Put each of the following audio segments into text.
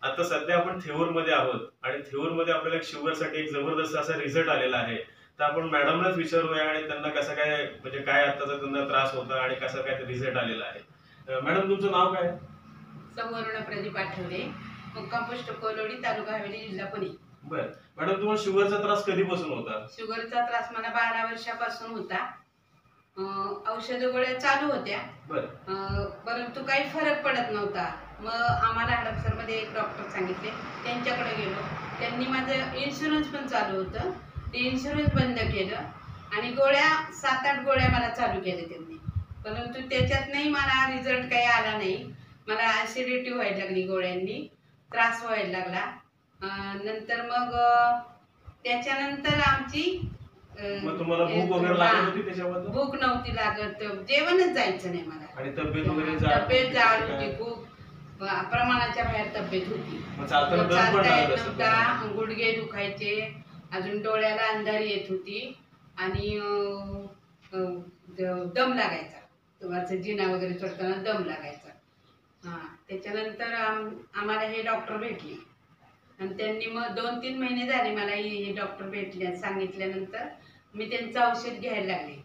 आता सध्या आपण थेऊर मध्ये आहोत आणि थेऊर मध्ये आपल्याला एक शुगरसाठी एक जबरदस्त असा रिझल्ट आलेला आहे. तर आपण मॅडमलाच विचारूया आणि त्यांना कसा काय म्हणजे काय आताचा त्यांना त्रास होता आणि कसा काय रिझल्ट आलेला आहे. मॅडम तुमचं नाव काय? सौवर्ण प्रदीप आठवले, मुक्काम पोस्ट कोलोडी, तालुका हवेली, जिल्हा पुणे. बर मॅडम, तुम्हाला शुगरचा त्रास कधीपासून होता? शुगरचा त्रास मला 12 वर्षापासून होता. औषध गोळ्या चालू होत्या, परंतु काही फरक पडत नव्हता. मग आम्हाला हडपसरमध्ये एक डॉक्टर सांगितले, त्यांच्याकडे गेलो. त्यांनी माझं इन्शुरन्स पण चालू होतं, ते इन्शुरन्स बंद केलं आणि गोळ्या 7-8 गोळ्या मला चालू केल्या त्यांनी. परंतु त्याच्यातही मला रिझल्ट काही आला नाही. मला ॲसिडिटी व्हायला लागली, गोळ्यांनी त्रास व्हायला लागला. नंतर मग त्याच्यानंतर आमची मग तुम्हाला भूक वगैरे लागत होती? त्याच्याबद्दल भूक नव्हती लागत, जेवणच जायचं नाही मला. आणि तब्येत वगैरे तब्येत जाड होती, खूप प्रमाणाच्या बाहेर तब्येत होती. चालता येत नव्हता, गुडघे दुखायचे, अजून डोळ्याला अंधारी येत होती आणि दम लागायचा. तुम्हाला जिना वगैरे चढताना दम लागायचा. त्याच्यानंतर आम्हाला हे डॉक्टर भेटले आणि त्यांनी मग 2-3 महिने झाले मला हे डॉक्टर भेटले. सांगितल्यानंतर मी त्यांचं औषध घ्यायला लागले.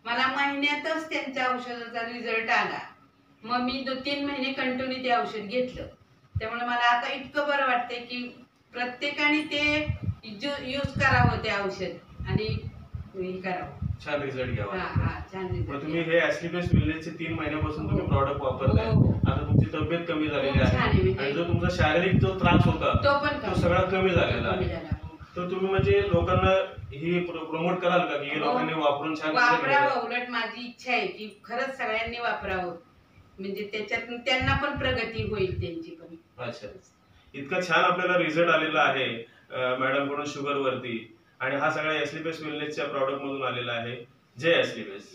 मला महिन्यातच त्यांच्या औषधाचा रिझल्ट आला. मग मी 2-3 महिने कंटिन्यू ते औषध घेतलं. त्यामुळे मला आता इतकं बरं वाटतंय की प्रत्येकाने ते यूज करावं ते औषध आणि हे करावं, छान रिझल्ट घ्यावा. छान रिझल्ट. तुम्ही हे ॲस्लिपेस वेलनेसचे 3 महिन्यापासून तुम्ही प्रॉडक्ट वापरताय. आता तुमची तब्येत कमी झालेली आहे आणि जो तुमचा शारीरिक जो त्रास होता तो सगळा कमी झालेला आहे. तर तुम्ही म्हणजे लोकांना ही प्रमोट कराल का की लोकांनी वापरून छान वापरावं? उलट माझी इच्छा आहे की खरंच सगळ्यांनी वापरावं, म्हणजे त्याच्यातून त्यांना पण प्रगती होईल त्यांची पण. अच्छा, इतका छान आपल्याला रिझल्ट आलेला आहे मॅडम कडून शुगर वरती आणि हा सगळा ॲस्लिपेस वेलनेसच्या प्रॉडक्ट मधून आलेला आहे. जय ॲस्लिपेस.